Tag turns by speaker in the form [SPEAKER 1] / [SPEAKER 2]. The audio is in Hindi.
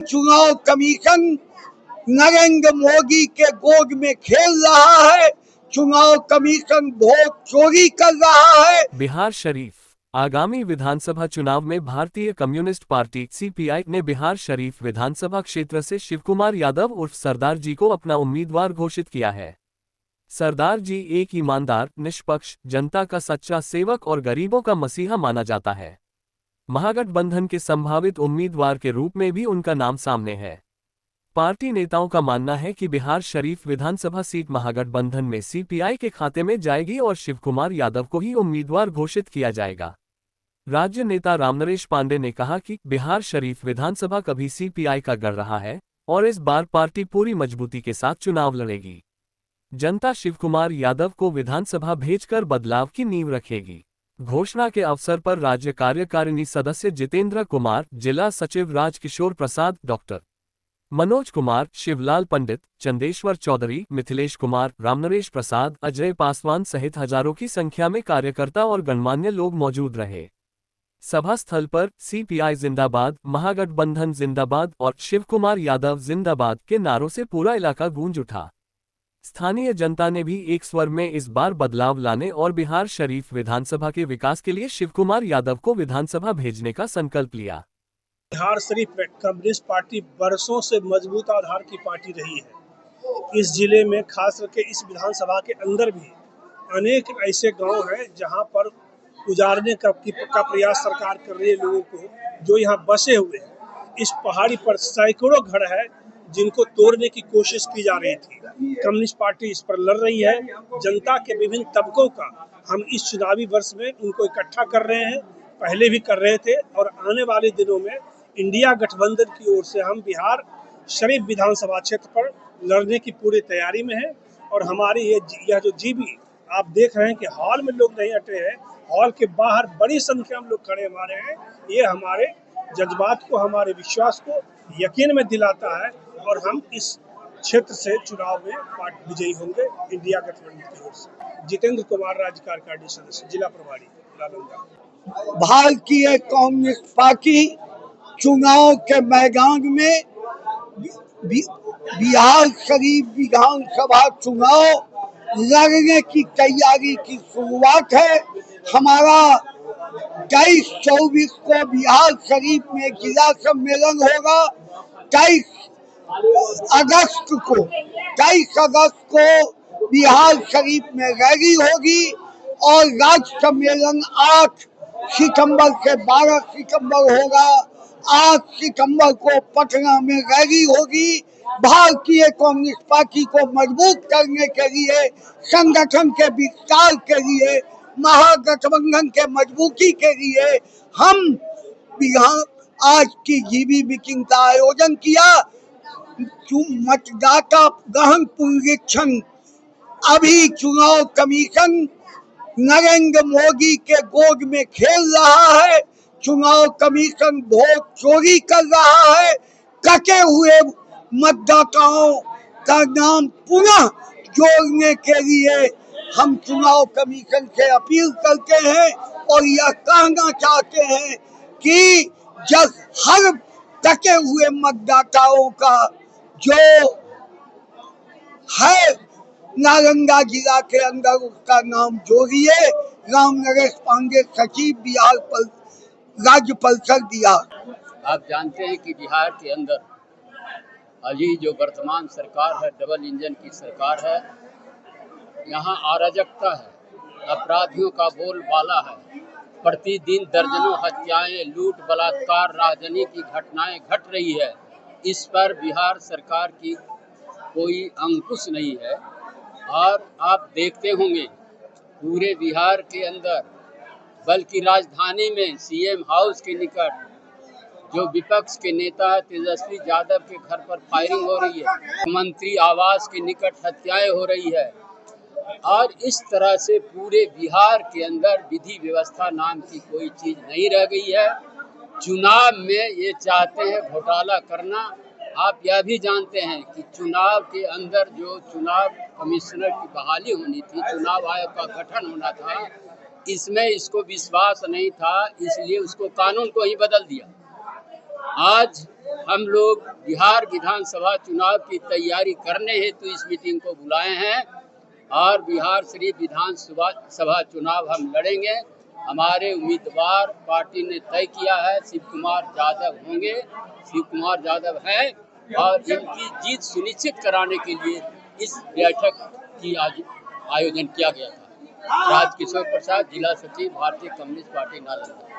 [SPEAKER 1] चुनाव कमीशन नरेंद्र मोदी के गोद में खेल रहा है। चुनाव कमीशन वोट चोरी कर रहा है।
[SPEAKER 2] बिहार शरीफ आगामी विधानसभा चुनाव में भारतीय कम्युनिस्ट पार्टी सीपीआई ने बिहार शरीफ विधानसभा क्षेत्र से शिवकुमार यादव उर्फ सरदार जी को अपना उम्मीदवार घोषित किया है। सरदार जी एक ईमानदार, निष्पक्ष, जनता का सच्चा सेवक और गरीबों का मसीहा माना जाता है। महागठबंधन के संभावित उम्मीदवार के रूप में भी उनका नाम सामने है। पार्टी नेताओं का मानना है कि बिहार शरीफ विधानसभा सीट महागठबंधन में सीपीआई के खाते में जाएगी और शिवकुमार यादव को ही उम्मीदवार घोषित किया जाएगा। राज्य नेता रामनरेश पांडे ने कहा कि बिहार शरीफ विधानसभा कभी सीपीआई का गढ़ रहा है और इस बार पार्टी पूरी मजबूती के साथ चुनाव लड़ेगी। जनता शिवकुमार यादव को विधानसभा भेजकर बदलाव की नींव रखेगी। घोषणा के अवसर पर राज्य कार्यकारिणी सदस्य जितेंद्र कुमार, जिला सचिव राजकिशोर प्रसाद, डॉक्टर मनोज कुमार, शिवलाल पंडित, चंदेश्वर चौधरी, मिथिलेश कुमार, रामनरेश प्रसाद, अजय पासवान सहित हजारों की संख्या में कार्यकर्ता और गणमान्य लोग मौजूद रहे। सभा स्थल पर सीपीआई जिंदाबाद, महागठबंधन जिंदाबाद और शिवकुमार यादव जिंदाबाद के नारों से पूरा इलाका गूंज उठा। स्थानीय जनता ने भी एक स्वर में इस बार बदलाव लाने और बिहार शरीफ विधानसभा के विकास के लिए शिवकुमार यादव को विधानसभा भेजने का संकल्प लिया।
[SPEAKER 3] बिहार शरीफ कम्युनिस्ट पार्टी बरसों से मजबूत आधार की पार्टी रही है। इस जिले में खास करके इस विधानसभा के अंदर भी अनेक ऐसे गांव हैं जहां पर उजाड़ने का प्रयास सरकार कर रही है लोगों को, जो यहाँ बसे हुए हैं। इस पहाड़ी पर सैकड़ों घर है जिनको तोड़ने की कोशिश की जा रही थी। कम्युनिस्ट पार्टी इस पर लड़ रही है। जनता के विभिन्न तबकों का हम इस चुनावी वर्ष में उनको इकट्ठा कर रहे हैं, पहले भी कर रहे थे और आने वाले दिनों में इंडिया गठबंधन की ओर से हम बिहार शरीफ विधानसभा क्षेत्र पर लड़ने की पूरी तैयारी में है। और हमारी यह जो जीबी आप देख रहे हैं कि हॉल में लोग नहीं हटे हैं, हॉल के बाहर बड़ी संख्या में लोग खड़े हमारे हैं। ये हमारे जज्बात को, हमारे विश्वास को यकीन में दिलाता है और हम इस क्षेत्र से चुनाव में पार्टी विजयी होंगे इंडिया गठबंधन की ओर से। जितेंद्र कुमार, राज्य कार्यकारिणी सदस्य, जिला प्रभारी, नालंदा।
[SPEAKER 1] भारतीय कम्युनिस्ट पार्टी चुनाव के मैदान में बिहार शरीफ विधानसभा चुनाव लड़ने की तैयारी की शुरुआत है। हमारा 23-24 को बिहार शरीफ में जिला सम्मेलन होगा। 23 अगस्त को बिहार शरीफ में रैली होगी और राज्य सम्मेलन 8 सितंबर से 12 सितंबर होगा। 8 सितंबर को पटना में रैली होगी। भारतीय कम्युनिस्ट पार्टी को मजबूत करने के लिए, संगठन के विस्तार के लिए, महागठबंधन के मजबूती के लिए हम बिहार आज की जीबी मीटिंग का आयोजन किया। मतदाता गहन पुनरीक्षण अभी चुनाव कमीशन नरेंद्र मोदी के गोद में खेल रहा है। चुनाव कमीशन वोट चोरी कर रहा है। कटे हुए मतदाताओं का नाम पुनः जोड़ने के लिए हम चुनाव कमीशन से अपील करते हैं और यह कहना चाहते हैं कि जब हर कटे हुए मतदाताओं का जो है नालंदा जिला के अंदर उसका नाम जोड़िए। रामनरेश पांडे, सचिव, बिहार राज्य परिषद बिहार।
[SPEAKER 4] आप जानते हैं कि बिहार के अंदर अभी जो वर्तमान सरकार है, डबल इंजन की सरकार है। यहाँ अराजकता है, अपराधियों का बोलबाला है। प्रतिदिन दर्जनों हत्याएं, लूट, बलात्कार, राजनीति की घटनाएं घट रही है। इस पर बिहार सरकार की कोई अंकुश नहीं है। और आप देखते होंगे पूरे बिहार के अंदर, बल्कि राजधानी में सीएम हाउस के निकट जो विपक्ष के नेता है तेजस्वी यादव के घर पर फायरिंग हो रही है। मंत्री आवास के निकट हत्याएं हो रही है। और इस तरह से पूरे बिहार के अंदर विधि व्यवस्था नाम की कोई चीज नहीं रह गई है। चुनाव में ये चाहते हैं घोटाला करना। आप यह भी जानते हैं कि चुनाव के अंदर जो चुनाव कमिश्नर की बहाली होनी थी, चुनाव आयोग का गठन होना था, इसमें इसको विश्वास नहीं था, इसलिए उसको कानून को ही बदल दिया। आज हम लोग बिहार विधानसभा चुनाव की तैयारी करने हेतु इस मीटिंग को बुलाए हैं और बिहार शरीफ विधानसभा चुनाव हम लड़ेंगे। हमारे उम्मीदवार पार्टी ने तय किया है, शिव कुमार यादव होंगे, शिव कुमार यादव है और इनकी जीत सुनिश्चित कराने के लिए इस बैठक की आज आयोजन किया गया था। राजकिशोर प्रसाद, जिला सचिव, भारतीय कम्युनिस्ट पार्टी नालंदा।